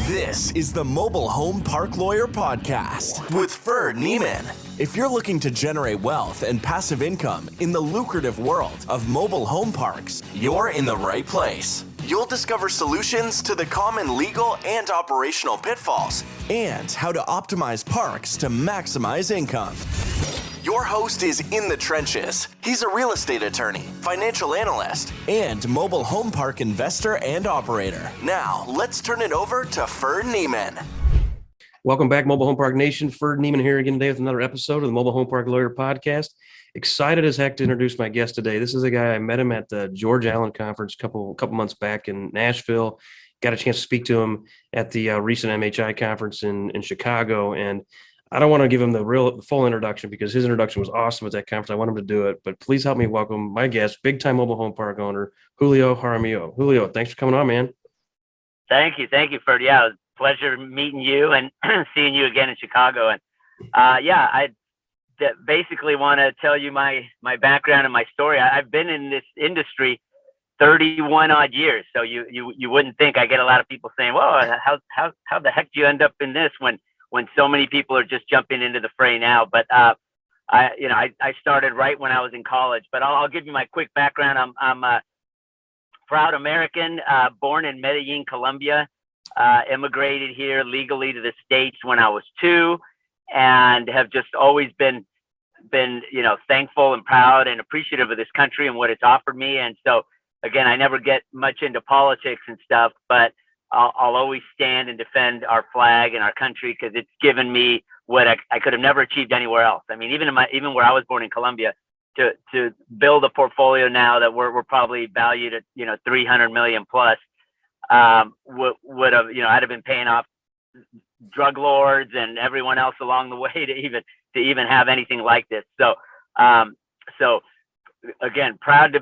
This is the Mobile Home Park Lawyer Podcast with Ferd Neiman. If you're looking to generate wealth and passive income in the lucrative world of mobile home parks, you're in the right place. You'll discover solutions to the common legal and operational pitfalls and how to optimize parks to maximize income. Your host is in the trenches. He's a real estate attorney, financial analyst, and mobile home park investor and operator. Now, let's turn it over to Ferd Neiman. Welcome back, Mobile Home Park Nation. Ferd Neiman here again today with another episode of the Mobile Home Park Lawyer Podcast. Excited as heck to introduce my guest today. This is a guy, I met him at the George Allen Conference a couple months back in Nashville. Got a chance to speak to him at the recent MHI conference in Chicago, and I don't want to give him the full introduction because his introduction was awesome at that conference. I want him to do it, but please help me welcome my guest, big-time mobile home park owner, Julio Jaramillo. Julio, thanks for coming on, man. Thank you, Ferd. Yeah, it was a pleasure meeting you and seeing you again in Chicago. And I basically want to tell you my background and my story. I've been in this industry 31 odd years, so you wouldn't think. I get a lot of people saying, "Well, how the heck do you end up in this when so many people are just jumping into the fray now?" But I started right when I was in college. But I'll give you my quick background. I'm a proud American, born in Medellin, Colombia. Immigrated here legally to the States when I was 2, and have just always been thankful and proud and appreciative of this country and what it's offered me. And so again, I never get much into politics and stuff, but I'll always stand and defend our flag and our country because it's given me what I could have never achieved anywhere else. I mean, even where I was born in Colombia, to build a portfolio now that we're probably valued at 300 million plus, would have I'd have been paying off drug lords and everyone else along the way to even have anything like this. So again, proud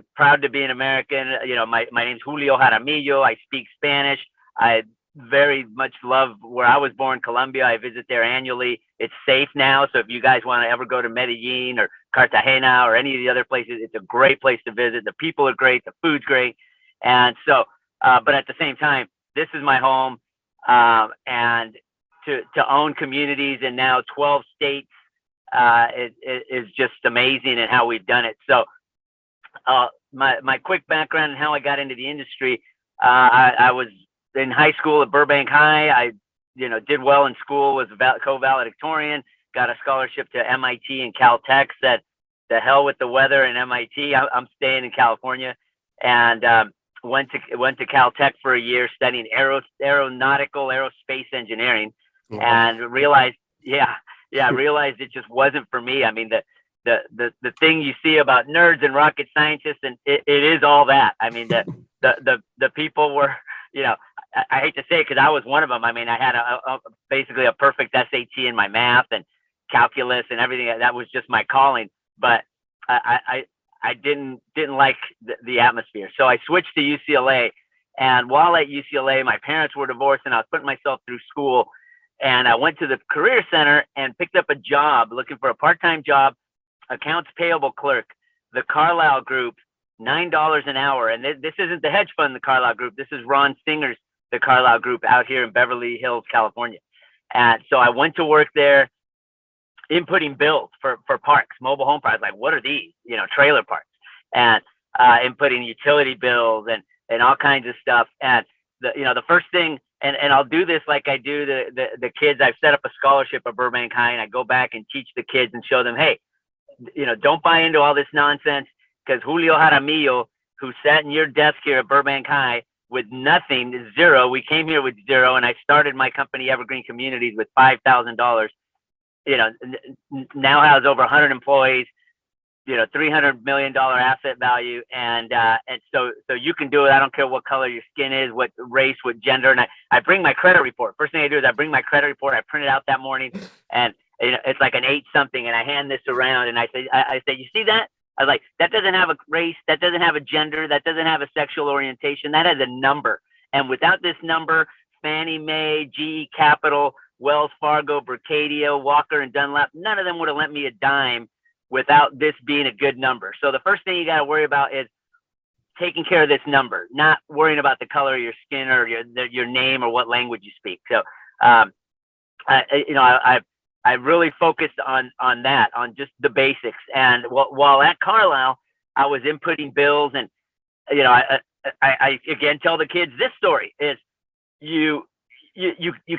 to be an American. My name's Julio Jaramillo. I speak Spanish. I very much love where I was born, Colombia. I visit there annually. It's safe now, so if you guys want to ever go to Medellin or Cartagena or any of the other places, it's a great place to visit. The people are great. The food's great. And so, but at the same time, this is my home, and to own communities in now 12 states is just amazing in how we've done it. So my quick background and how I got into the industry, I was in high school at Burbank High. I did well in school, was a co-valedictorian, got a scholarship to MIT and Caltech, said the hell with the weather in MIT. I'm staying in California, and went to Caltech for a year studying aerospace engineering. Mm-hmm. And realized it just wasn't for me. I mean, the thing you see about nerds and rocket scientists, and it is all that. I mean, the people were, I hate to say it because I was one of them. I mean, I had basically a perfect SAT in my math and calculus and everything. That was just my calling. But I didn't like the atmosphere. So I switched to UCLA. And while at UCLA, my parents were divorced and I was putting myself through school. And I went to the Career Center and picked up a job, looking for a part-time job, accounts payable clerk, the Carlyle Group, $9 an hour. And this isn't the hedge fund, the Carlyle Group. This is Ron Singer's, the Carlyle Group, out here in Beverly Hills, California. And so I went to work there inputting bills for parks, mobile home parks. Like, what are these? Trailer parks. And inputting utility bills and all kinds of stuff. And the first thing, and I'll do this like I do the kids. I've set up a scholarship at Burbank High, and I go back and teach the kids and show them, hey, don't buy into all this nonsense, because Julio Jaramillo, who sat in your desk here at Burbank High with nothing, zero. We came here with zero, and I started my company, Evergreen Communities, with $5,000. Now has over 100 employees, $300 million asset value. And so you can do it. I don't care what color your skin is, what race, what gender. And I bring my credit report. First thing I do is I bring my credit report. I print it out that morning, and it's like an 8 something. And I hand this around and I say, you see that? I was like, that doesn't have a race. That doesn't have a gender. That doesn't have a sexual orientation. That has a number. And without this number, Fannie Mae, GE Capital, Wells Fargo, Berkadia, Walker and Dunlap, none of them would have lent me a dime without this being a good number. So the first thing you got to worry about is taking care of this number, not worrying about the color of your skin or your name or what language you speak. So, I really focused on that, on just the basics. And while at Carlisle, I was inputting bills, and I again tell the kids this story is you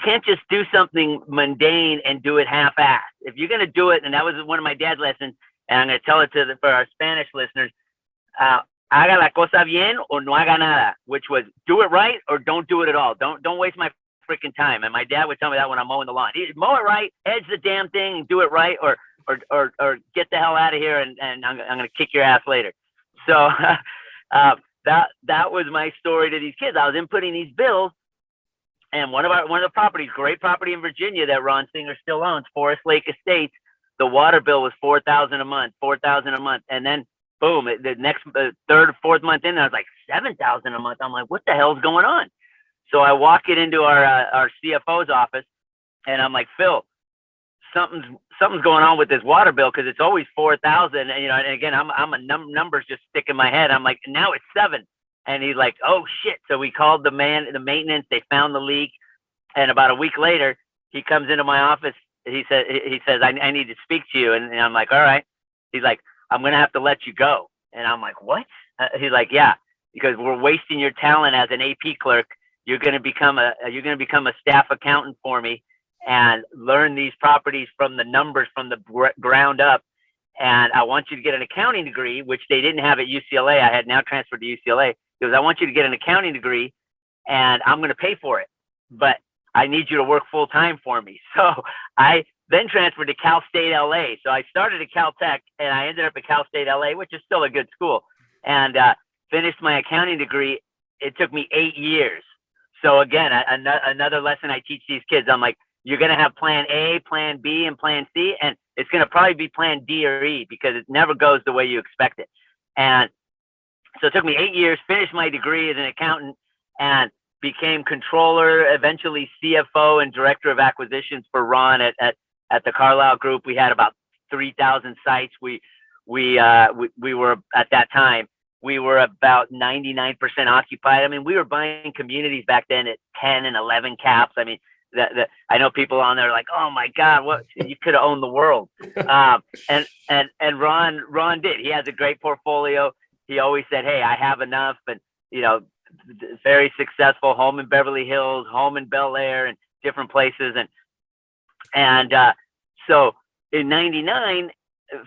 can't just do something mundane and do it half-assed. If you're going to do it, and that was one of my dad's lessons, and I'm going to tell it for our Spanish listeners, haga la cosa bien o no haga nada, which was do it right or don't do it at all. Don't waste my freaking time. And my dad would tell me that when I'm mowing the lawn. Mow it right, edge the damn thing, and do it right, or get the hell out of here, and I'm going to kick your ass later. So that was my story to these kids. I was inputting these bills, and one of the properties, great property in Virginia that Ron Singer still owns, Forest Lake Estates, the water bill was $4,000 a month, and then boom, the next third or fourth month in, I was like $7,000 a month. I'm like, what the hell's going on? So I walk it into our CFO's office, and I'm like, Phil, something's going on with this water bill, because it's always 4,000. And and again, I'm a numbers just stick in my head. I'm like, now it's 7. And he's like, oh shit. So we called the maintenance. They found the leak, and about a week later, he comes into my office. He says, I need to speak to you. And I'm like, all right. He's like, I'm going to have to let you go. And I'm like, what? He's like, yeah, because we're wasting your talent as an AP clerk. You're going to become a staff accountant for me and learn these properties from the numbers from the ground up. And I want you to get an accounting degree, which they didn't have at UCLA. I had now transferred to UCLA. Because I want you to get an accounting degree, and I'm going to pay for it, but I need you to work full time for me. So I then transferred to Cal State LA. So I started at Caltech, and I ended up at Cal State LA, which is still a good school, and finished my accounting degree. It took me 8 years. So again, another lesson I teach these kids. I'm like, you're going to have plan A, plan B, and plan C, and it's going to probably be plan D or E, because it never goes the way you expect it. And so it took me 8 years, finished my degree as an accountant, and became controller, eventually CFO and director of acquisitions for Ron at the Carlisle Group. We had about 3,000 sites. We were at that time, we were about 99% occupied. I mean, we were buying communities back then at 10 and 11 caps. I mean, I know people on there are like, oh my God, what, you could have owned the world. And Ron did. He has a great portfolio. He always said, hey, I have enough. And, very successful home in Beverly Hills, home in Bel Air, and different places. And so in 99,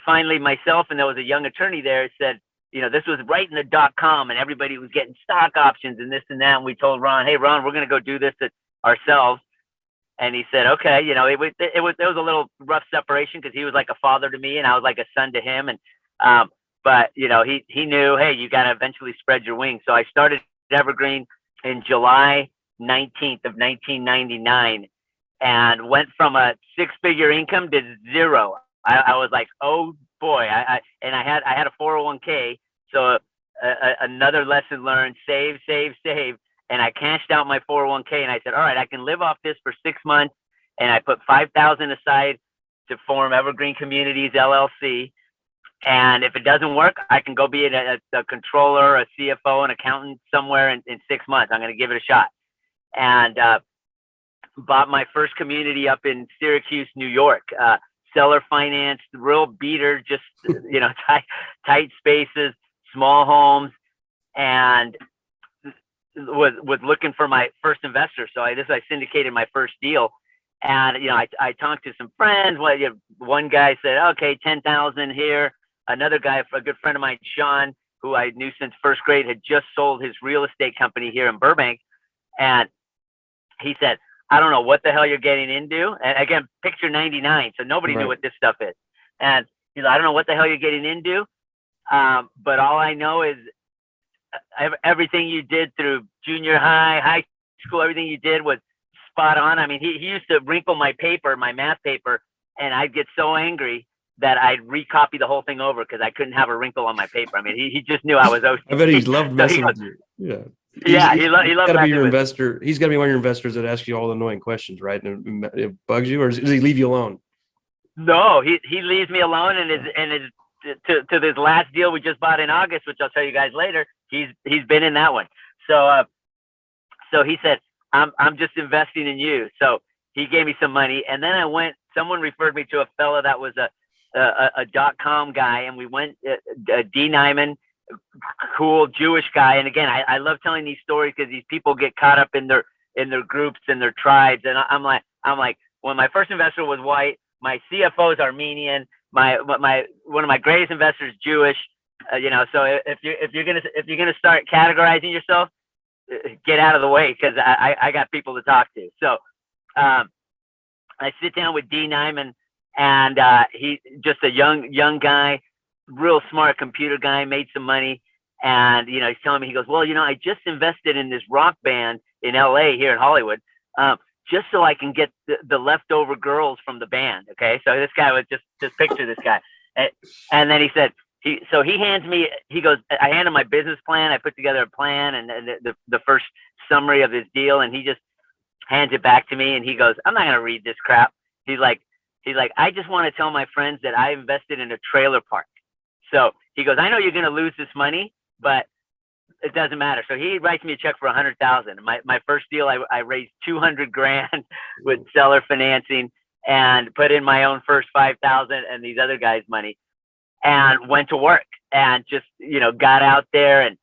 finally myself, and there was a young attorney there, said, this was right in the .com, and everybody was getting stock options and this and that. And we told Ron, hey, Ron, we're going to go do this ourselves. And he said, okay, it was a little rough separation, because he was like a father to me and I was like a son to him. And, but he knew, hey, you got to eventually spread your wings. So I started Evergreen in July 19th of 1999, and went from a 6-figure income to 0. I was like, oh boy. I had a 401k. So another lesson learned, save. And I cashed out my 401k, and I said, all right, I can live off this for 6 months. And I put $5,000 aside to form Evergreen Communities, LLC. And if it doesn't work, I can go be a controller, a CFO, an accountant somewhere in 6 months. I'm going to give it a shot. And bought my first community up in Syracuse, New York. Seller financed, real beater, just, tight spaces, small homes, and was looking for my first investor. So I syndicated my first deal. And, I talked to some friends. Well, one guy said, okay, 10,000 here. Another guy, a good friend of mine, Sean, who I knew since first grade, had just sold his real estate company here in Burbank. And he said, I don't know what the hell you're getting into. And again, picture 99. So nobody knew what this stuff is. And he's like, I don't know what the hell you're getting into. But all I know is everything you did through junior high school, everything you did was spot on. I mean, he used to wrinkle my paper, my math paper, and I'd get so angry that I'd recopy the whole thing over because I couldn't have a wrinkle on my paper. I mean, he just knew I was OCD. I bet he loved messing with you. Yeah. He loved gotta be your investor. He's got to be one of your investors that asks you all the annoying questions, right? And it bugs you, or does he leave you alone? No, he leaves me alone, and to this last deal we just bought in August, which I'll tell you guys later. he's been in that one. So he said, I'm just investing in you. So he gave me some money, and then someone referred me to a fella that was a .com guy, and we went, D. Nyman, cool Jewish guy. And again, I love telling these stories because these people get caught up in their groups and their tribes. And I'm like, when my first investor was white, my CFO is Armenian, one of my greatest investors is Jewish. So if you're gonna start categorizing yourself, get out of the way, because I got people to talk to. So I sit down with D. Nyman, and he just a young guy, real smart computer guy, made some money. And he's telling me, he goes, well, I just invested in this rock band in LA here in Hollywood, just so I can get the leftover girls from the band. Okay, so this guy was just picture this guy, and then he said, he hands me, he goes, I hand him my business plan. I put together a plan and the first summary of his deal, and he just hands it back to me, and he goes, I'm not gonna read this crap. He's like, I just want to tell my friends that I invested in a trailer park. So he goes, I know you're gonna lose this money, but it doesn't matter. So he writes me a check for $100,000. My first deal, I raised $200,000 with seller financing, and put in my own first $5,000 and these other guys' money, and went to work, and just got out there and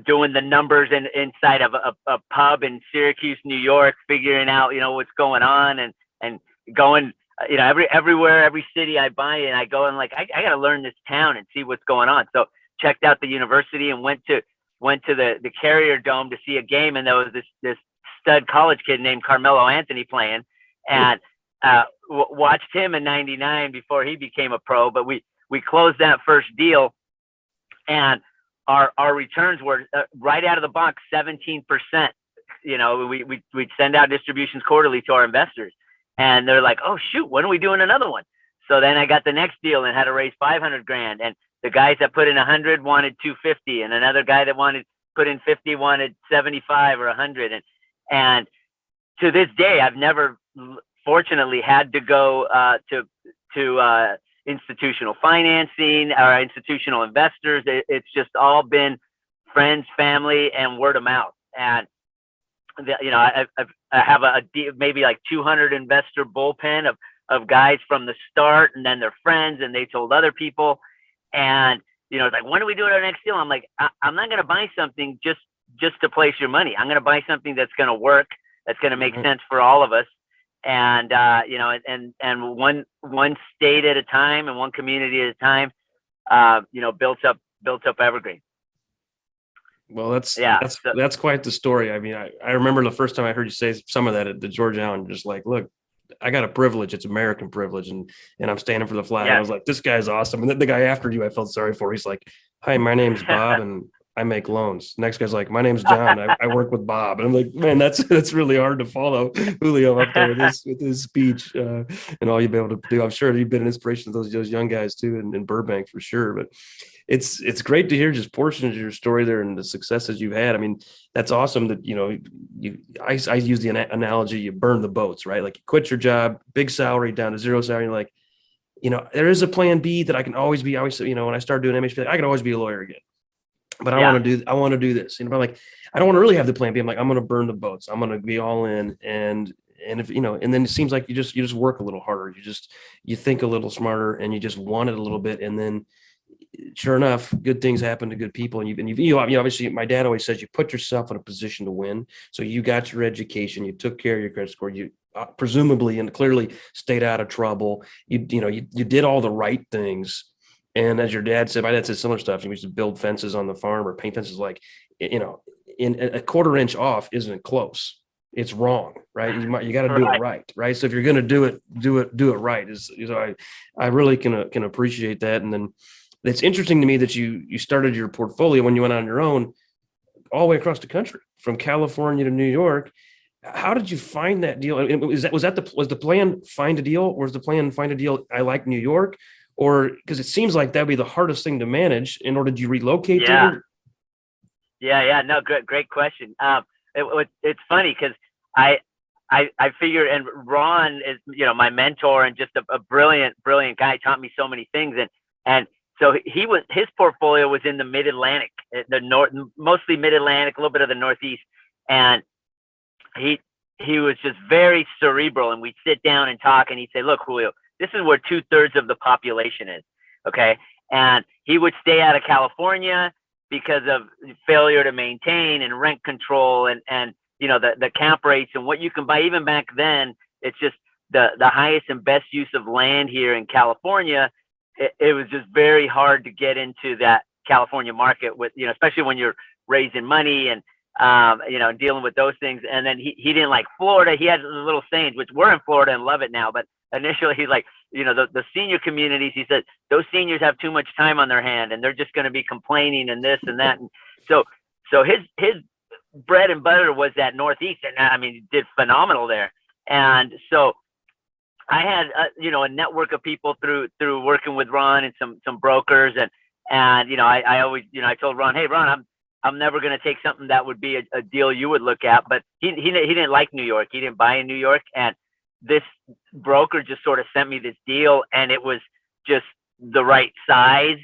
doing the numbers inside of a pub in Syracuse, New York, figuring out what's going on, and going everywhere, every city I buy in, I go and I got to learn this town and see what's going on. So checked out the university and went to the Carrier Dome to see a game, and there was this stud college kid named Carmelo Anthony playing, and watched him in '99 before he became a pro. But we closed that first deal, and our returns were right out of the box 17%. We'd send out distributions quarterly to our investors, and they're like, oh shoot, when are we doing another one? So then I got the next deal and had to raise $500,000, and the guys that put in 100 wanted 250, and another guy that put in 50 wanted 75 or 100, and to this day I've never fortunately had to go to institutional financing or institutional investors. It's just all been friends, family, and word of mouth. And I have maybe like 200 investor bullpen of guys from the start, and then their friends, and they told other people. And it's like, when are we doing our next deal? I'm like, I'm not going to buy something just to place your money. I'm going to buy something that's going to work, that's going to make sense for all of us. And and one state at a time and one community at a time, built up Evergreen. Well, that's quite the story. I mean, I remember the first time I heard you say some of that at the George Allen, just like, look, I got a privilege. It's American privilege. And I'm standing for the flag. Yeah. I was like, this guy's awesome. And then the guy after you, I felt sorry for, he's like, hi, my name's Bob, and I make loans. Next guy's like, my name's John. I work with Bob. And I'm like, man, that's really hard to follow Julio up there with his speech and all you'd be able to do. I'm sure you've been an inspiration to those young guys too in Burbank for sure. But it's great to hear just portions of your story there and the successes you've had. I mean, that's awesome that, I use the analogy, you burn the boats, right? Like you quit your job, big salary down to zero salary. You're like, there is a plan B that I can always be, when I started doing MHP, I can always be a lawyer again. But I want to do this. But like, I don't want to really have the plan B. I'm like, I'm going to burn the boats. I'm going to be all in. And if, and then it seems like you just work a little harder. You think a little smarter, and you just want it a little bit. And then sure enough, good things happen to good people. And you obviously, my dad always says, you put yourself in a position to win. So you got your education, you took care of your credit score, you presumably and clearly stayed out of trouble. You did all the right things. And as your dad said, my dad said similar stuff. He used to build fences on the farm or paint fences, like, in a quarter inch off isn't close. It's wrong, right? You got to do it right. Right. So if you're going to do it right. I really can appreciate that. And then it's interesting to me that you started your portfolio when you went on your own all the way across the country, from California to New York. How did you find that deal? Was the plan find a deal, or was the plan find a deal? I like New York. Or because it seems like that'd be the hardest thing to manage. In order to relocate there? Yeah. No, great question. It's funny because I figure, and Ron is my mentor and just a brilliant guy, taught me so many things, and his portfolio was in the Mid-Atlantic, the north, mostly Mid-Atlantic, a little bit of the Northeast, and he was just very cerebral. And we'd sit down and talk, and he'd say, "Look, Julio, this is where 2/3 of the population is, okay?" And he would stay out of California because of failure to maintain and rent control and the cap rates and what you can buy. Even back then, it's just the highest and best use of land here in California. It was just very hard to get into that California market with, especially when you're raising money and, dealing with those things. And then he didn't like Florida. He had little sayings, which we're in Florida and love it now. But initially he's like, the senior communities, he said, those seniors have too much time on their hand and they're just going to be complaining and this and that. And so his bread and butter was that Northeast. And I mean, he did phenomenal there. And so I had, a network of people through working with Ron and some brokers. And I always, I told Ron, "Hey, Ron, I'm never going to take something that would be a deal you would look at." But he didn't like New York. He didn't buy in New York. And this broker just sort of sent me this deal, and it was just the right size.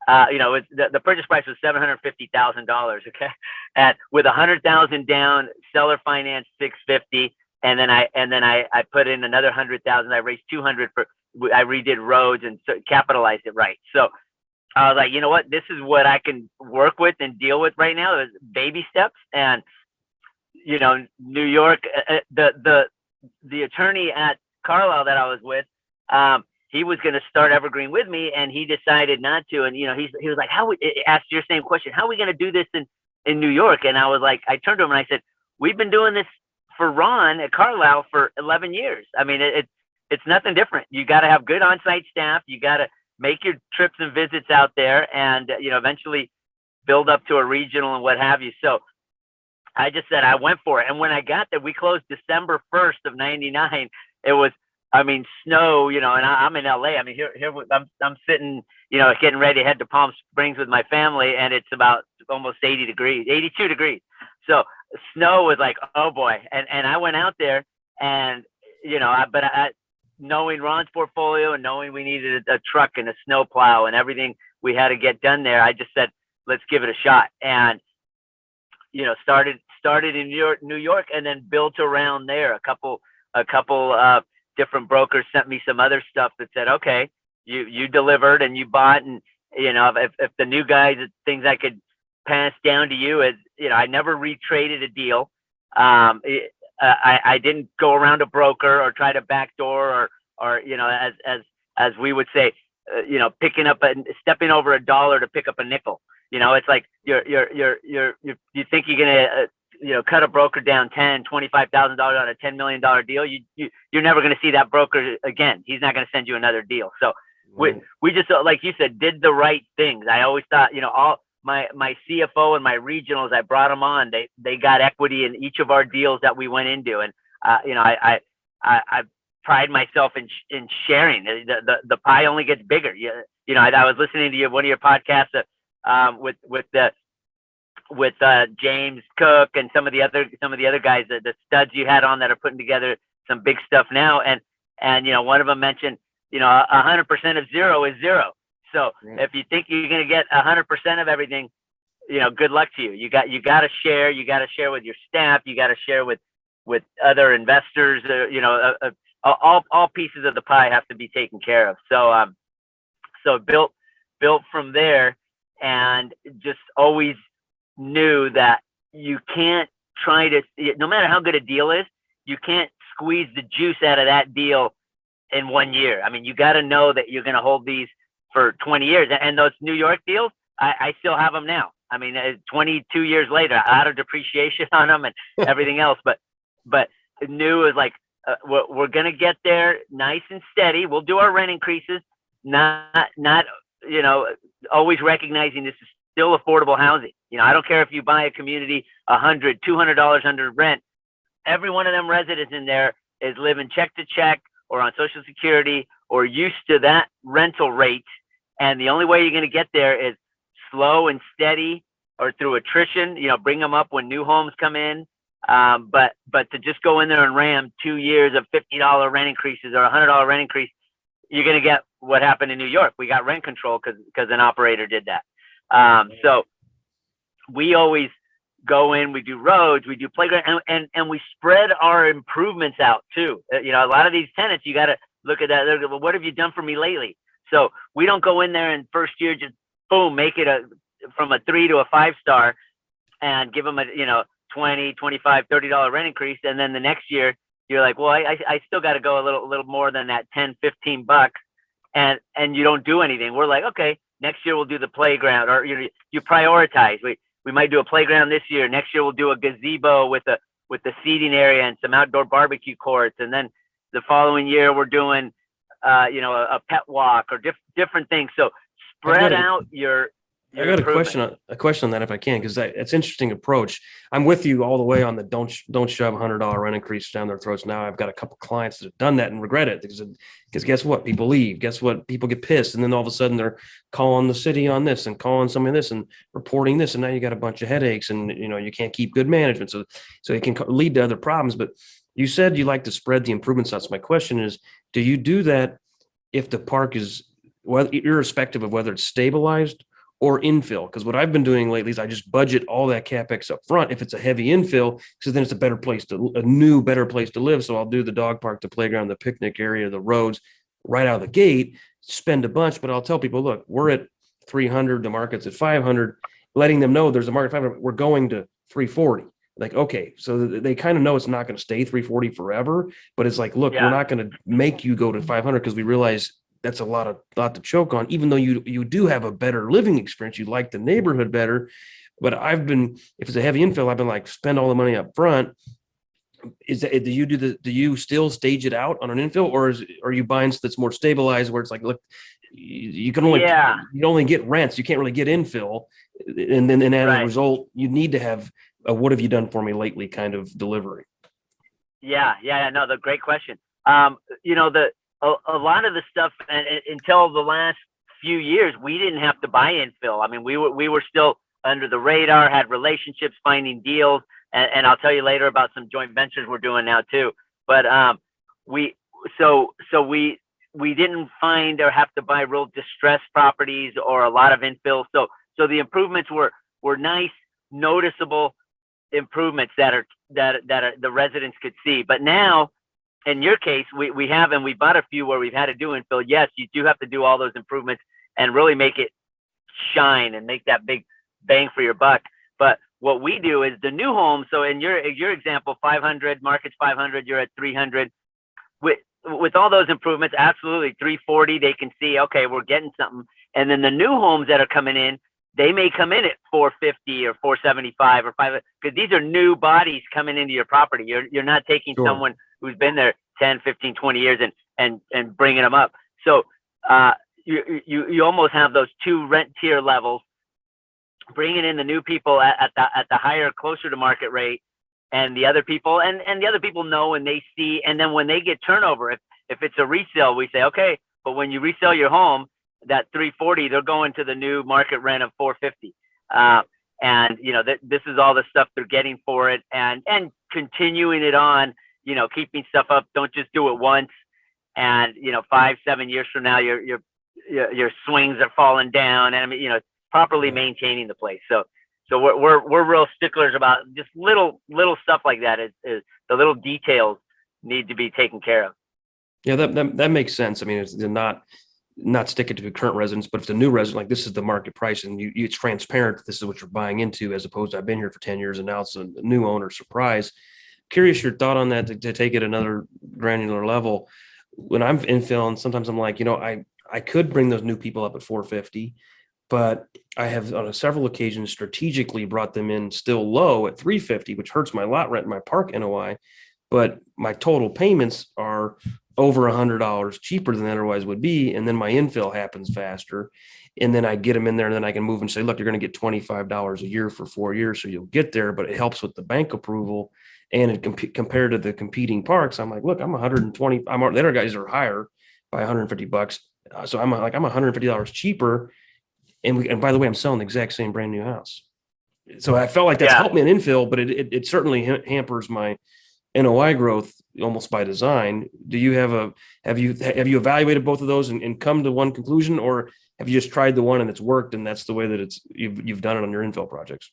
The purchase price was $750,000. Okay. And with $100,000 down, seller finance $650. And then I put in another $100,000. I raised $200 I redid roads and capitalized it right. So I was like, you know what, this is what I can work with and deal with right now. There's baby steps. And, New York, the attorney at Carlisle that I was with, he was going to start Evergreen with me, and he decided not to. And, he was like, asked your same question, how are we going to do this in New York? And I was like, I turned to him and I said, we've been doing this for Ron at Carlisle for 11 years. I mean, it's nothing different. You got to have good on-site staff. You got to make your trips and visits out there and, eventually build up to a regional and what have you. So I just said, I went for it. And when I got there, we closed December 1st of 99. It was, snow, and I'm in LA. I mean, here I'm sitting, getting ready to head to Palm Springs with my family, and it's about almost 82 degrees. So snow was like, oh boy. And I went out there and, knowing Ron's portfolio and knowing we needed a truck and a snow plow and everything we had to get done there, I just said, let's give it a shot. And, started in New York and then built around there. A couple different brokers sent me some other stuff that said, okay, you delivered and you bought. And, if the new guys, things I could pass down to you, as I never retraded a deal. I didn't go around a broker or try to backdoor or as we would say, stepping over $1 to pick up a nickel. It's like you think you're gonna cut a broker down $25,000 on a $10 million deal. You're never gonna see that broker again. He's not gonna send you another deal. So we just, like you said, did the right things. I always thought, all my CFO and my regionals, I brought them on. They got equity in each of our deals that we went into, and I pride myself in sharing. The pie only gets bigger. I was listening to one of your podcasts with James Cook and some of the other guys, the studs you had on that are putting together some big stuff now, and one of them mentioned 100% of zero is zero. So if you think you're going to get 100% of everything, good luck to you. You got to share. You got to share with your staff. You got to share with other investors. All pieces of the pie have to be taken care of. So built from there, and just always knew that you can't try to, no matter how good a deal is, you can't squeeze the juice out of that deal in 1 year. I mean, you got to know that you're going to hold these for 20 years. And those New York deals, I still have them now. I mean, 22 years later, out of depreciation on them and everything else. But new is like, we're going to get there nice and steady. We'll do our rent increases, not always recognizing this is still affordable housing. I don't care if you buy a community $100, $200 under rent. Every one of them residents in there is living check to check or on Social Security or used to that rental rate. And the only way you're going to get there is slow and steady or through attrition, bring them up when new homes come in. But to just go in there and ram 2 years of $50 rent increases or $100 rent increase, you're going to get what happened in New York. We got rent control because an operator did that. So we always go in, we do roads, we do playground, and we spread our improvements out too. You know, a lot of these tenants, you got to look at that. Well, what have you done for me lately? So we don't go in there and first year just boom, make it from a 3 to a 5-star and give them a, you know, $20, $25, $30 rent increase. And then the next year you're like, well, I still got to go a little more than that 10, 15 bucks. And you don't do anything. We're like, okay, next year we'll do the playground, or, you know, you prioritize. We might do a playground this year. Next year we'll do a gazebo with the seating area and some outdoor barbecue courts. And then the following year we're doing, you know, a pet walk or different things. So spread out your I got a question on that if I can, because it's an interesting approach. I'm with you all the way on the don't shove $100 rent increase down their throats. Now I've got a couple clients that have done that and regret it because guess what? People leave. Guess what? People get pissed, and then all of a sudden they're calling the city on this and calling somebody this and reporting this, and now you got a bunch of headaches, and you know you can't keep good management, so it can lead to other problems. But you said you like to spread the improvements out. So my question is, do you do that if the park is, well, irrespective of whether it's stabilized or infill? Because what I've been doing lately is I just budget all that capex up front if it's a heavy infill, because then it's a better place to live. So I'll do the dog park, the playground, the picnic area, the roads right out of the gate, spend a bunch. But I'll tell people, look, we're at 300, the market's at 500, letting them know there's a market 500, we're going to 340. Like, okay, so they kind of know it's not going to stay 340 forever, but it's like, look, we're not going to make you go to 500 because we realize that's a lot to choke on, even though you do have a better living experience. You like the neighborhood better. But if it's a heavy infill, I've been like, spend all the money up front. Do you still stage it out on an infill, or are you buying stuff that's more stabilized where it's like, look, you only get rents, you can't really get infill. And then as a result, you need to have a what have you done for me lately kind of delivery. No, the great question. You know, a lot of the stuff, and until the last few years, we didn't have to buy infill. I mean, we were still under the radar, had relationships, finding deals, and I'll tell you later about some joint ventures we're doing now too. But we didn't find or have to buy real distressed properties or a lot of infill. So the improvements were nice, noticeable improvements that the residents could see. But now, in your case, we bought a few where we've had to do infill. Yes, you do have to do all those improvements and really make it shine and make that big bang for your buck. But what we do is the new homes. So in your example, 500, market's 500, you're at 300. With all those improvements, absolutely 340, they can see, okay, we're getting something. And then the new homes that are coming in, they may come in at 450 or 475 or 500, because these are new bodies coming into your property. You're not taking someone who's been there 10, 15, 20 years and bringing them up. So you almost have those two rent tier levels, bringing in the new people at the higher, closer to market rate, and the other people, and the other people know and they see. And then when they get turnover, if it's a resale, we say, okay, but when you resell your home, that 340, they're going to the new market rent of 450. And you know, this is all the stuff they're getting for it, and continuing it on, you know, keeping stuff up. Don't just do it once. And, you know, 5-7 years from now, your swings are falling down, and I mean, you know, properly maintaining the place. So we're real sticklers about just little stuff like that. Is the little details need to be taken care of. Yeah, that makes sense. I mean, it's not sticking to the current residents, but if the new resident, like, this is the market price and it's transparent, this is what you're buying into, as opposed to I've been here for 10 years and now it's a new owner surprise. Curious your thought on that, to take it another granular level. When I'm infilling, sometimes I'm like, you know, I could bring those new people up at 450, but I have on several occasions strategically brought them in still low at 350, which hurts my lot rent and my park NOI, but my total payments are over $100 cheaper than otherwise would be. And then my infill happens faster. And then I get them in there, and then I can move and say, look, you're going to get $25 a year for 4 years. So you'll get there, but it helps with the bank approval. And it compared to the competing parks, I'm like, look, I'm 120. The other guys are higher by $150. So I'm $150 cheaper. And by the way, I'm selling the exact same brand new house. So I felt like that's helped me in infill, but it certainly hampers my NOI growth almost by design. Do you have you evaluated both of those and come to one conclusion, or have you just tried the one and it's worked and that's the way that you've done it on your infill projects?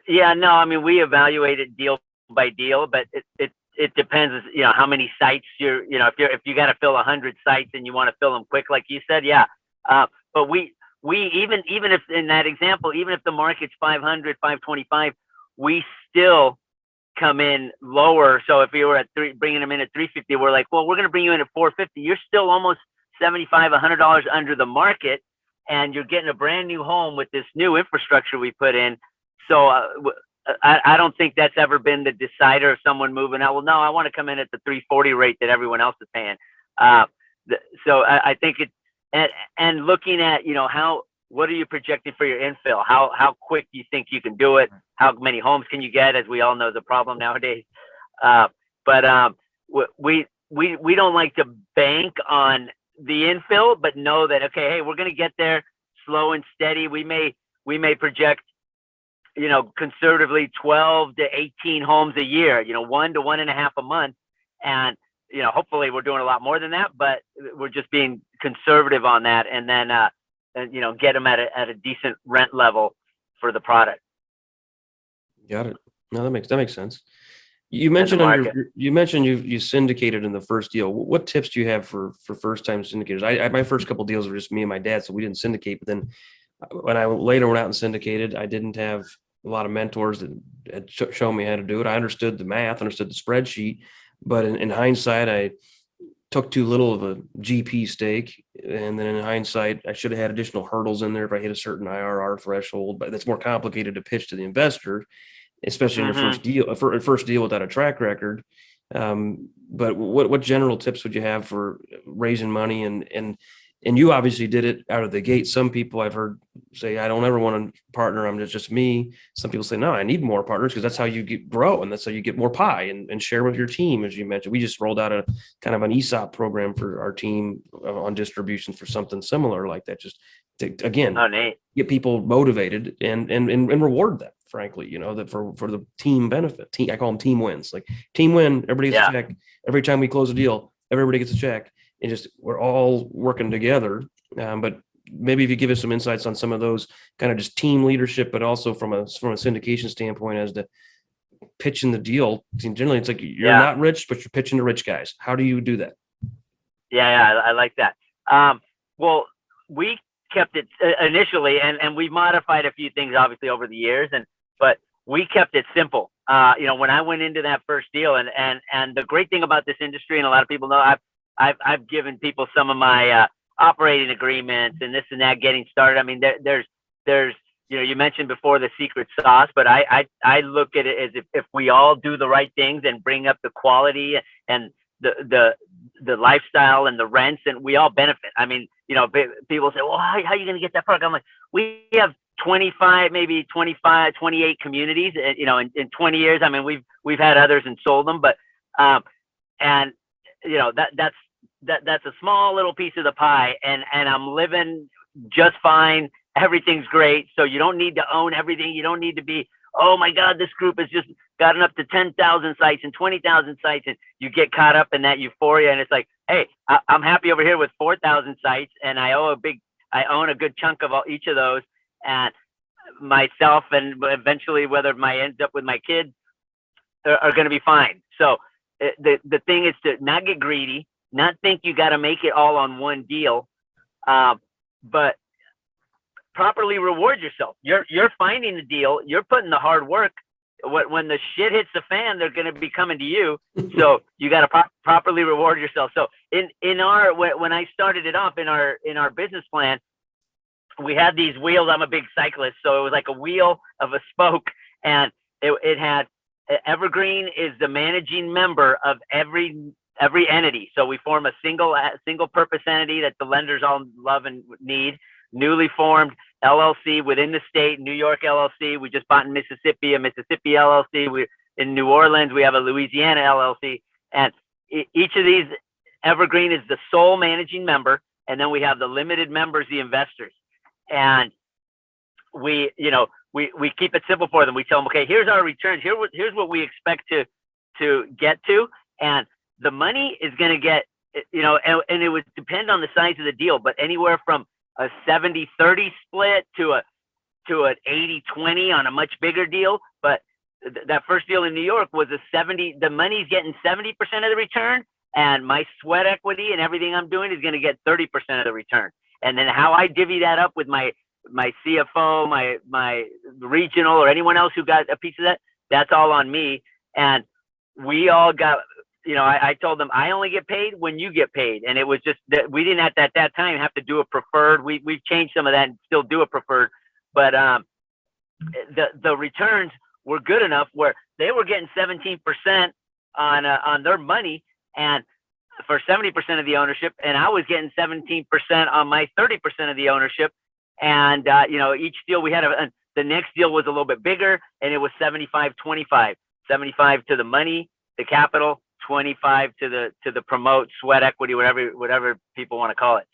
Yeah, no, I mean, we evaluate it deal by deal, but it depends, how many sites if you got to fill 100 sites and you want to fill them quick, like you said, yeah. But we even if in that example, even if the market's 500, 525, we still come in lower. So if you were at bringing them in at 350, we're like, well, we're going to bring you in at 450. You're still almost $75, $100 under the market, and you're getting a brand new home with this new infrastructure we put in. So I don't think that's ever been the decider of someone moving out. Well, no, I want to come in at the 340 rate that everyone else is paying. So I think and looking at, what are you projecting for your infill? How quick do you think you can do it? How many homes can you get? As we all know, is a problem nowadays. But we don't like to bank on the infill, but know that, okay, hey, we're going to get there slow and steady. We may project, conservatively 12 to 18 homes a year, 1 to 1.5 a month. And, hopefully we're doing a lot more than that, but we're just being conservative on that. And then, get them at a decent rent level for the product. Got it. No, that makes sense. You mentioned you syndicated in the first deal. What tips do you have for first time syndicators? My first couple of deals were just me and my dad, so we didn't syndicate. But then when I later went out and syndicated, I didn't have a lot of mentors that had shown me how to do it. I understood the math, understood the spreadsheet, but in hindsight, I took too little of a GP stake. And then in hindsight, I should have had additional hurdles in there if I hit a certain IRR threshold, but that's more complicated to pitch to the investor, especially in your first deal without a track record. But what general tips would you have for raising money? And you obviously did it out of the gate. Some people I've heard say, I don't ever want to partner. I'm just me. Some people say, no, I need more partners, because that's how you grow. And that's how you get more pie and share with your team. As you mentioned, we just rolled out a kind of an ESOP program for our team on distributions for something similar like that. Just to, again, get people motivated and reward them, frankly, that for the team benefit. I call them team wins. Like team win, everybody gets a check. Every time we close a deal, everybody gets a check. And just we're all working together. But maybe if you give us some insights on some of those kind of just team leadership, but also from a syndication standpoint as to pitching the deal. Generally, it's like you're not rich, but you're pitching to rich guys. How do you do that? Yeah, I like that. Well, we kept it initially, and we modified a few things obviously over the years, but we kept it simple. When I went into that first deal, and the great thing about this industry, and a lot of people know, I've given people some of my operating agreements and this and that getting started. I mean, there's you mentioned before the secret sauce, but I look at it as if we all do the right things and bring up the quality and the lifestyle and the rents, and we all benefit. I mean, people say, well, how are you going to get that product? I'm like, we have 25, maybe 25, 28 communities, in 20 years. I mean, we've had others and sold them, but, and that's a small little piece of the pie, and I'm living just fine. Everything's great. So you don't need to own everything. You don't need to be, oh my God, this group has just gotten up to 10,000 sites and 20,000 sites. And you get caught up in that euphoria. And it's like, hey, I'm happy over here with 4,000 sites, and I own a good chunk of each of those, and myself, and eventually whether my ends up with my kids are going to be fine. So the thing is to not get greedy, not think you got to make it all on one deal, but properly reward yourself. You're finding the deal. You're putting the hard work. When the shit hits the fan, they're going to be coming to you. So you got to properly reward yourself. So when I started it off in our business plan, we had these wheels. I'm a big cyclist, so it was like a wheel of a spoke, and it had Evergreen is the managing member of every entity. So we form a single purpose entity that the lenders all love and need. Newly formed LLC within the state, New York LLC. We just bought in Mississippi, a Mississippi LLC. We in New Orleans, we have a Louisiana LLC. And each of these, Evergreen is the sole managing member, and then we have the limited members, the investors. And we keep it simple for them. We tell them, okay, here's our returns. Here's what we expect to get to, and the money is going to get, and it would depend on the size of the deal, but anywhere from a 70-30 split to an 80-20 on a much bigger deal. But that first deal in New York was the money's getting 70% of the return, and my sweat equity and everything I'm doing is going to get 30% of the return. And then how I divvy that up with my CFO, my regional, or anyone else who got a piece of that, that's all on me. And we all got, I told them I only get paid when you get paid. And it was just that we didn't at that time have to do a preferred. We've changed some of that and still do a preferred. But the returns were good enough where they were getting 17% on their money, and for 70% of the ownership, and I was getting 17% on my 30% of the ownership. And each deal we had, the next deal was a little bit bigger, and it was 75-25, 75 to the money, the capital, 25 to the promote, sweat equity, whatever people want to call it.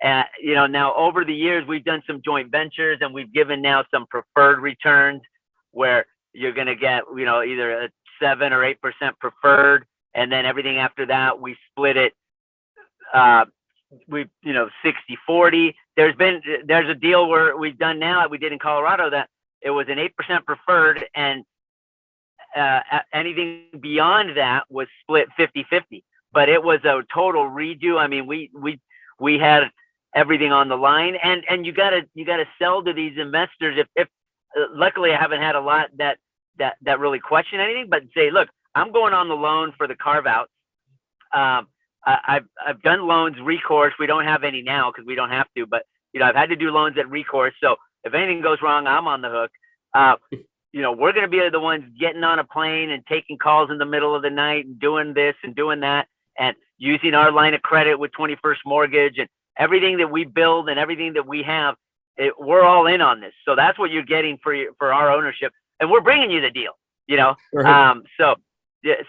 And now over the years we've done some joint ventures, and we've given now some preferred returns where you're going to get either a 7 or 8% preferred, and then everything after that we split it 60-40. There's a deal where we've done now that we did in Colorado that it was an 8% preferred, and anything beyond that was split 50-50. But it was a total redo. I mean, we had everything on the line, and you gotta sell to these investors. If luckily I haven't had a lot that really question anything, but say, look, I'm going on the loan for the carve out. I've done loans recourse. We don't have any now because we don't have to, but I've had to do loans at recourse. So if anything goes wrong, I'm on the hook. We're going to be the ones getting on a plane and taking calls in the middle of the night and doing this and doing that, and using our line of credit with 21st Mortgage, and everything that we build and everything that we have. We're all in on this. So that's what you're getting for our ownership, and we're bringing you the deal. Right. So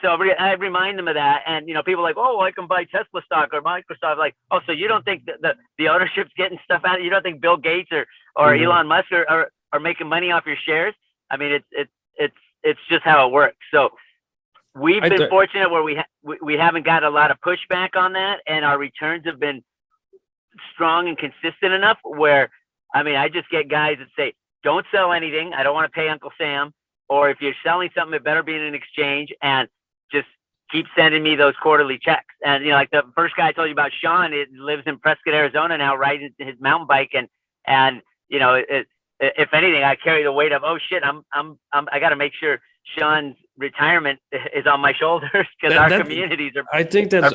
I remind them of that, and people are like, oh, I can buy Tesla stock or Microsoft. Like, oh, so you don't think that the ownership's getting stuff out? You don't think Bill Gates or Elon Musk are making money off your shares? I mean, it's just how it works. So we've been fortunate where we haven't got a lot of pushback on that, and our returns have been strong and consistent enough where, I mean, I just get guys that say, don't sell anything. I don't want to pay Uncle Sam. Or if you're selling something, it better be in an exchange, and just keep sending me those quarterly checks. And like the first guy I told you about, Sean, it lives in Prescott, Arizona now, riding his mountain bike, and if anything, I carry the weight of, oh shit, I got to make sure Sean's retirement is on my shoulders because our communities are. I think that's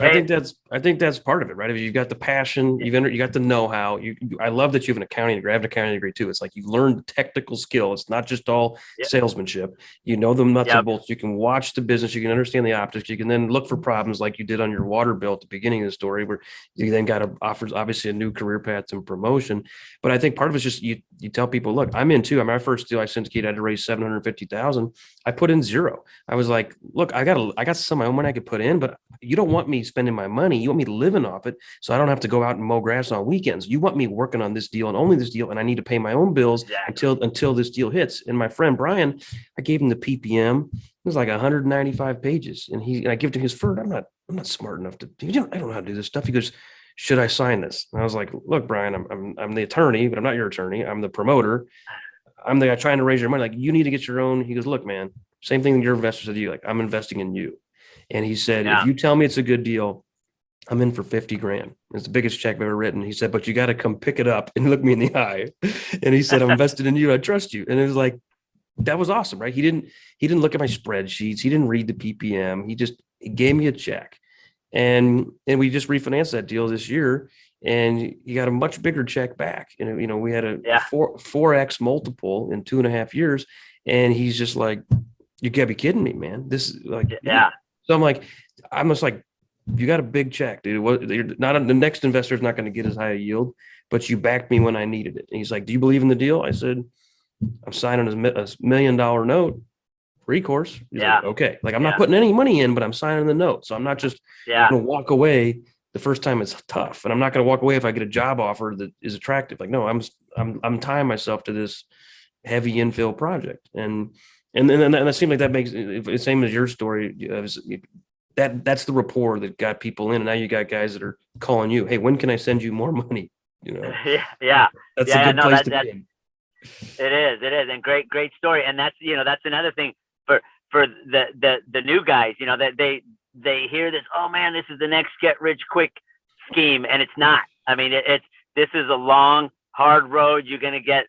part of it, right? If you've got the passion, you got the know-how. I love that you have an accounting degree too. It's like you learn the technical skill. It's not just all salesmanship. You know the nuts and bolts. You can watch the business. You can understand the optics. You can then look for problems like you did on your water bill at the beginning of the story, where you then got offers obviously a new career path and promotion. But I think part of it's just you tell people, look, I'm in too. My first deal I syndicated, I had to raise $750,000. I put in zero. I was like, look, I got some of my own money I could put in, but you don't want me spending my money. You want me living off it, so I don't have to go out and mow grass on weekends. You want me working on this deal and only this deal, and I need to pay my own bills until this deal hits. And my friend Brian, I gave him the PPM. It was like 195 pages, and I give it to his firm. I'm not smart enough to. I don't know how to do this stuff. He goes, should I sign this? And I was like, look, Brian, I'm the attorney, but I'm not your attorney. I'm the promoter. I'm the guy trying to raise your money. Like, you need to get your own. He goes, look, man, same thing your investor said to you. Like, I'm investing in you. And he said, if you tell me it's a good deal, I'm in for 50 grand. It's the biggest check I've ever written. He said, but you got to come pick it up and look me in the eye. And he said, I'm invested in you. I trust you. And it was like, that was awesome, right? He didn't look at my spreadsheets. He didn't read the PPM. He gave me a check. And we just refinanced that deal this year, and he got a much bigger check back. And we had a 4x multiple in 2.5 years, and he's just like, you gotta be kidding me, man. This is like, So I'm just like, you got a big check, dude. The next investor is not going to get as high a yield, but you backed me when I needed it. And he's like, do you believe in the deal? I said, I'm signing a $1 million note. Recourse. He's like, okay. Like, I'm not putting any money in, but I'm signing the note. So I'm not just going to walk away the first time it's tough. And I'm not going to walk away if I get a job offer that is attractive. Like, no, I'm tying myself to this heavy infill project. And that seemed like that makes it same as your story. that's the rapport that got people in. And now you got guys that are calling you, hey, when can I send you more money? Yeah. That's a good No, place to be in. It is. And great story. And that's, that's another thing for the new guys, that they hear this, oh man, this is the next get rich quick scheme. And it's not. I mean, this is a long, hard road. You're going to get,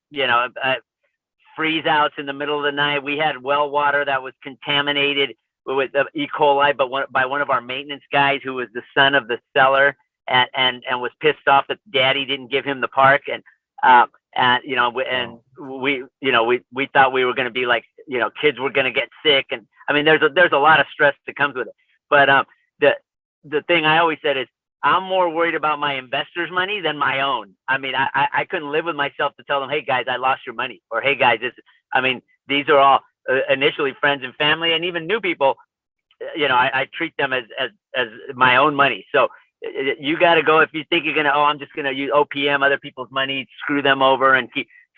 freeze outs in the middle of the night. We had well water that was contaminated with E. coli, but by one of our maintenance guys who was the son of the seller and was pissed off that daddy didn't give him the park. And we thought we were going to be like, kids were going to get sick. And I mean, there's a lot of stress that comes with it. But the thing I always said is, I'm more worried about my investors' money than my own. I mean, I couldn't live with myself to tell them, hey guys, I lost your money, or hey guys, these are all initially friends and family, and even new people. I treat them as my own money. So you got to go, if you think you're gonna, I'm just gonna use OPM, other people's money, screw them over and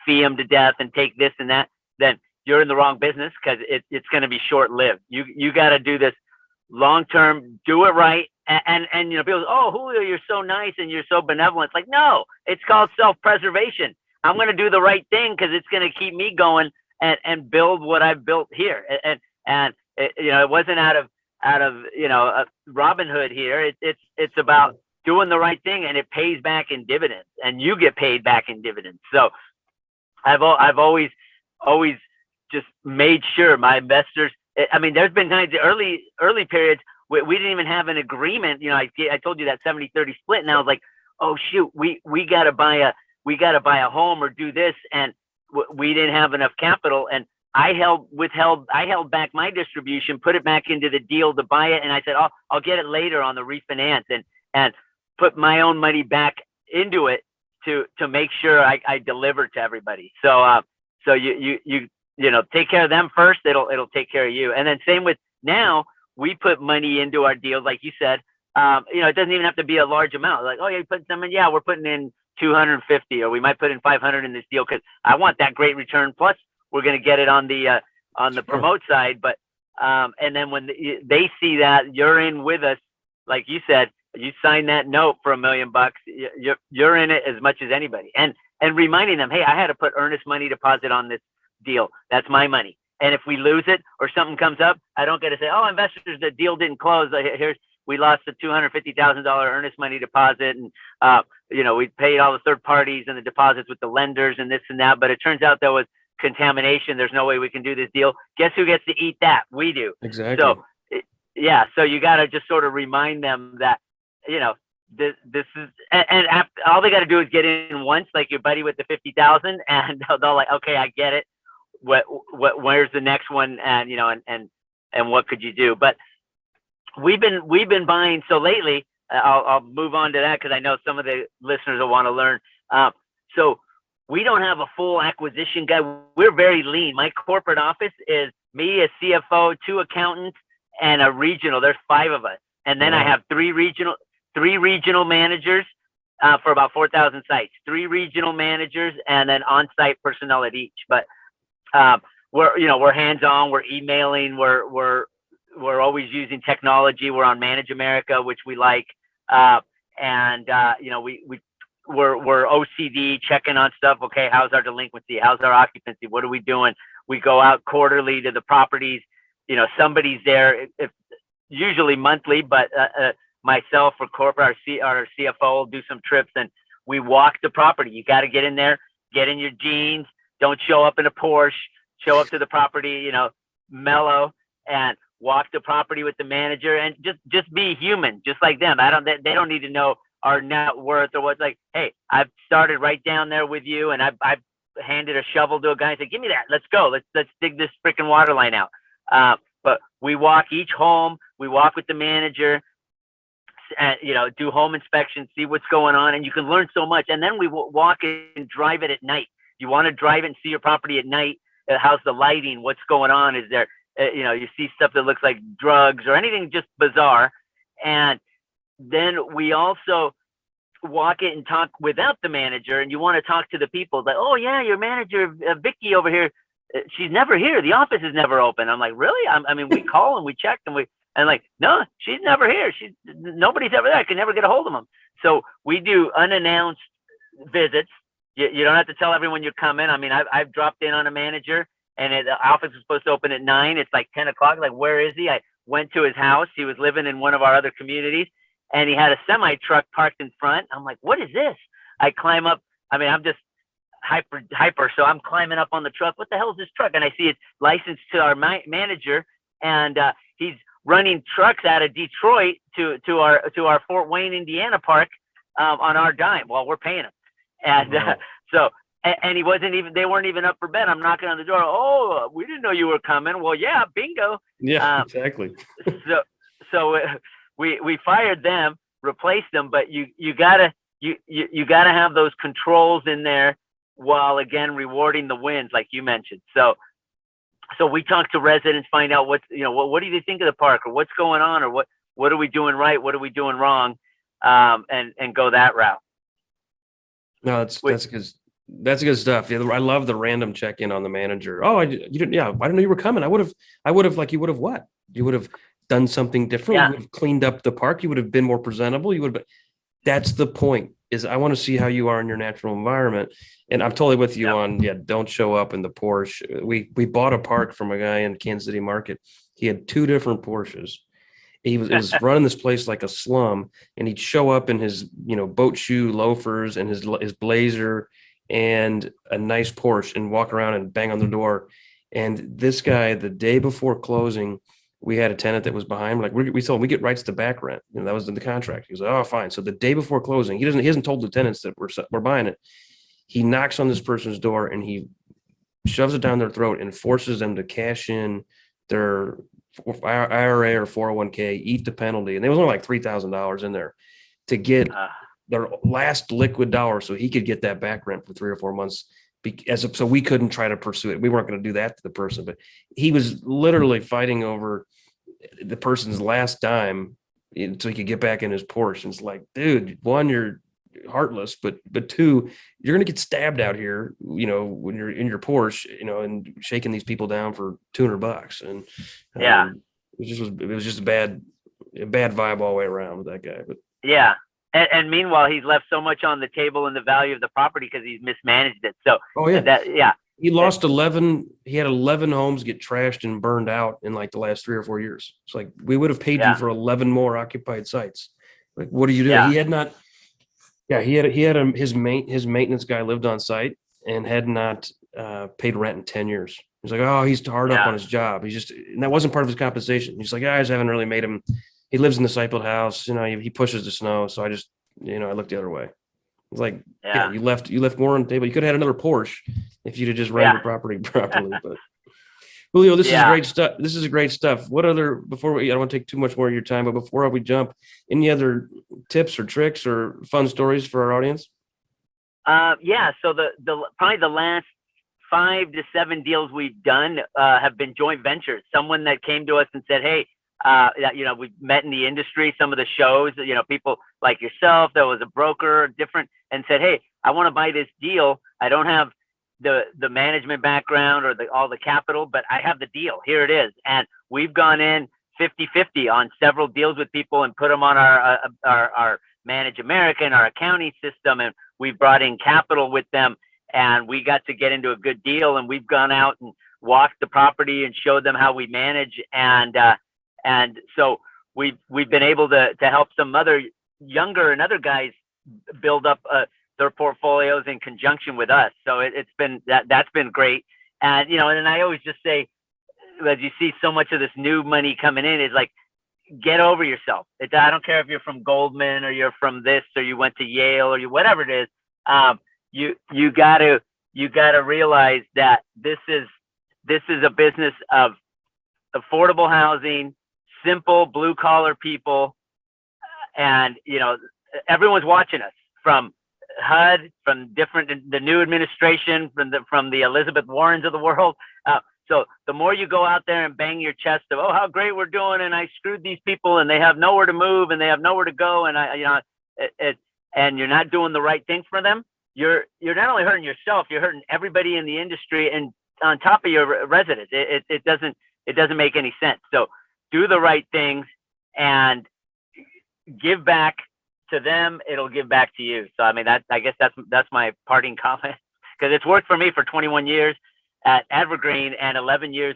fee them to death and take this and that, then you're in the wrong business, because it's going to be short lived. You got to do this long term, do it right. And people say, oh, Julio, you're so nice and you're so benevolent. It's like, no, it's called self-preservation. I'm going to do the right thing because it's going to keep me going and build what I've built here. And it wasn't out of Robin Hood here. It's about doing the right thing, and it pays back in dividends, and you get paid back in dividends. So I've always just made sure my investors. I mean, there's been times, the early periods, we didn't even have an agreement. I told you that 70-30 split, and I was like, oh shoot, we gotta buy a home or do this, and we didn't have enough capital, and I held back my distribution, put it back into the deal to buy it, and I said, I'll get it later on the refinance, and put my own money back into it to make sure I deliver to everybody. So you take care of them first, it'll take care of you. And then same with now. We put money into our deals, like you said. It doesn't even have to be a large amount. Like, oh, yeah, you put some in. Yeah, we're putting in 250, or we might put in 500 in this deal because I want that great return. Plus, we're going to get it on the promote side. But and then when they see that you're in with us, like you said, you sign that note for $1 million. You're in it as much as anybody. And reminding them, hey, I had to put earnest money deposit on this deal. That's my money. And if we lose it or something comes up, I don't get to say, oh, investors, the deal didn't close. We lost the $250,000 earnest money deposit. And, we paid all the third parties and the deposits with the lenders and this and that. But it turns out there was contamination. There's no way we can do this deal. Guess who gets to eat that? We do. Exactly. So, so you got to just sort of remind them that, this is, and all they got to do is get in once, like your buddy with the 50,000, and they'll like, okay, I get it. Where's the next one? And and what could you do? But we've been buying. So lately, I'll move on to that because I know some of the listeners will want to learn. So we don't have a full acquisition guy. We're very lean. My corporate office is me, a CFO, 2 accountants, and a regional. There's 5 of us, and then I have 3 regional managers for about 4,000 sites. 3 regional managers, and then on-site personnel at each. But we're hands-on, we're emailing, we're always using technology. We're on Manage America, which we like. We're OCD, checking on stuff. Okay, how's our delinquency? How's our occupancy? What are we doing? We go out quarterly to the properties. Somebody's there, usually monthly, but myself or corporate, our CFO will do some trips, and we walk the property. You got to get in there, get in your jeans. Don't show up in a Porsche. Show up to the property, mellow, and walk the property with the manager, and just be human, just like them. They don't need to know our net worth or what's like. Hey, I've started right down there with you, and I've handed a shovel to a guy and said, "Give me that. Let's go. Let's dig this freaking water line out." But we walk each home. We walk with the manager, and do home inspections, see what's going on, and you can learn so much. And then we walk and drive it at night. You want to drive it and see your property at night. How's the lighting? What's going on? Is there, you see stuff that looks like drugs or anything just bizarre. And then we also walk it and talk without the manager. And you want to talk to the people like, oh yeah, your manager, Vicky over here, she's never here. The office is never open. I'm like, really? I mean, we call and we check, and And like, no, she's never here. Nobody's ever there. I can never get a hold of them. So we do unannounced visits. You don't have to tell everyone you're coming. I mean, I've dropped in on a manager, and the office was supposed to open at 9. It's like 10 o'clock. Like, where is he? I went to his house. He was living in one of our other communities, and he had a semi truck parked in front. I'm like, what is this? I climb up. I mean, I'm just hyper. So I'm climbing up on the truck. What the hell is this truck? And I see it's licensed to our manager, and he's running trucks out of Detroit to our Fort Wayne, Indiana park on our dime while we're paying him. And so he wasn't even, they weren't even up for bed. I'm knocking on the door. Oh, we didn't know you were coming. Well, yeah, bingo. Yeah, exactly. so we fired them, replaced them, but you gotta have those controls in there while again rewarding the wins, like you mentioned. So we talk to residents, find out what do they think of the park, or what's going on, or what are we doing right, what are we doing wrong, and go that route. No, that's good stuff. Yeah, I love the random check-in on the manager. Oh, you didn't? Yeah, I didn't know you were coming. I would have like, you would have what? You would have done something different. Yeah. You would have cleaned up the park. You would have been more presentable. That's the point. Is I want to see how you are in your natural environment. And I'm totally with you on, don't show up in the Porsche. We bought a park from a guy in Kansas City Market. He had 2 different Porsches. He was running this place like a slum, and he'd show up in his, boat shoe loafers and his blazer and a nice Porsche and walk around and bang on the door. And this guy, the day before closing, we had a tenant that was behind. Like, we told him we get rights to back rent. That was in the contract. He was like, oh, fine. So the day before closing, he hasn't told the tenants that we're buying it. He knocks on this person's door and he shoves it down their throat and forces them to cash in their IRA or 401k, eat the penalty. And there was only like $3,000 in there to get their last liquid dollar so he could get that back rent for 3 or 4 months. So we couldn't try to pursue it. We weren't going to do that to the person, but he was literally fighting over the person's last dime so he could get back in his Porsche. And it's like, dude, 1, you're heartless, but 2, you're going to get stabbed out here, when you're in your Porsche, and shaking these people down for $200. And it was just a bad vibe all the way around with that guy. But yeah. And meanwhile, he's left so much on the table in the value of the property because he's mismanaged it. So he lost 11. He had 11 homes get trashed and burned out in like the last 3 or 4 years. It's like, we would have paid you for 11 more occupied sites. Like, what are you doing? Yeah. He had not. Yeah, his maintenance guy lived on site and had not paid rent in 10 years. He's like, oh, he's hard up on his job. And that wasn't part of his compensation. He's like, I just haven't really made him. He lives in the site-built house. He pushes the snow. So I just, I looked the other way. It's like, you left more on the table. You could have had another Porsche if you'd have just ran your property properly. But Julio, this is great stuff. This is great stuff. What other, I don't want to take too much more of your time, but before we jump, any other tips or tricks or fun stories for our audience? So probably the last 5 to 7 deals we've done have been joint ventures. Someone that came to us and said, hey, we met in the industry, some of the shows, people like yourself, there was a broker, different, and said, hey, I want to buy this deal. I don't have the management background or all the capital, but I have the deal. Here it is. And we've gone in 50-50 on several deals with people and put them on our Manage America and our accounting system. And we've brought in capital with them, and we got to get into a good deal. And we've gone out and walked the property and showed them how we manage. And so we've been able to help some other younger and other guys build up their portfolios in conjunction with us. So it's been that's been great. And and I always just say, as you see so much of this new money coming in, is like, get over yourself. I don't care if you're from Goldman or you're from this or you went to Yale or whatever it is. You gotta realize that this is a business of affordable housing, simple blue collar people, and everyone's watching us from HUD, from the new administration, from the Elizabeth Warrens of the world. So the more you go out there and bang your chest of, oh, how great we're doing, and I screwed these people, and they have nowhere to move, and they have nowhere to go, and and you're not doing the right thing for them, you're not only hurting yourself, you're hurting everybody in the industry, and on top of your residents. It doesn't make any sense. So do the right things, and give back to them. It'll give back to you. So, I mean, I guess that's my parting comment, because it's worked for me for 21 years at Evergreen and 11 years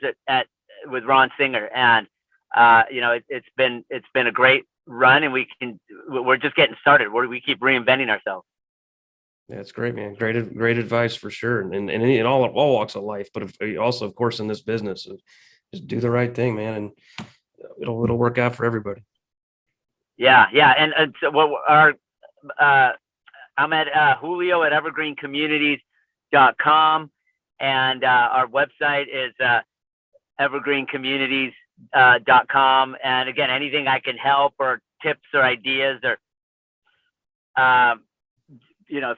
with Ron Singer. And, it's been a great run, and we're just getting started. We keep reinventing ourselves. That's great, man. Great advice for sure. And in all walks of life, but also, of course, in this business, just do the right thing, man. And it'll work out for everybody. Yeah. And so I'm at Julio at evergreencommunities.com, and our website is evergreencommunities.com. And again, anything I can help, or tips or ideas, or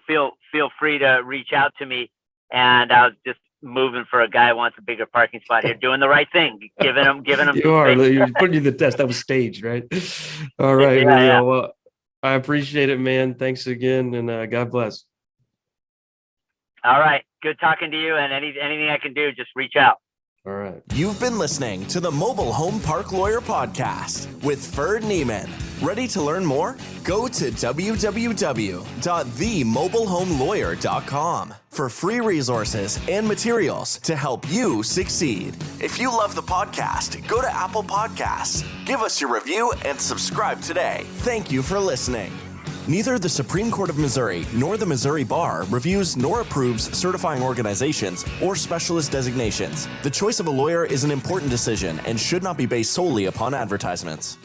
feel free to reach out to me. And I was just moving for a guy who wants a bigger parking spot here, doing the right thing, giving them. You're putting you to the test. That was staged, right? All right, Julio. Yeah. Well, I appreciate it, man. Thanks again, and God bless. All right, good talking to you. And anything I can do, just reach out. All right. You've been listening to the Mobile Home Park Lawyer Podcast with Ferd Neiman. Ready to learn more? Go to www.themobilehomelawyer.com for free resources and materials to help you succeed. If you love the podcast, go to Apple Podcasts, give us your review, and subscribe today. Thank you for listening. Neither the Supreme Court of Missouri nor the Missouri Bar reviews nor approves certifying organizations or specialist designations. The choice of a lawyer is an important decision and should not be based solely upon advertisements.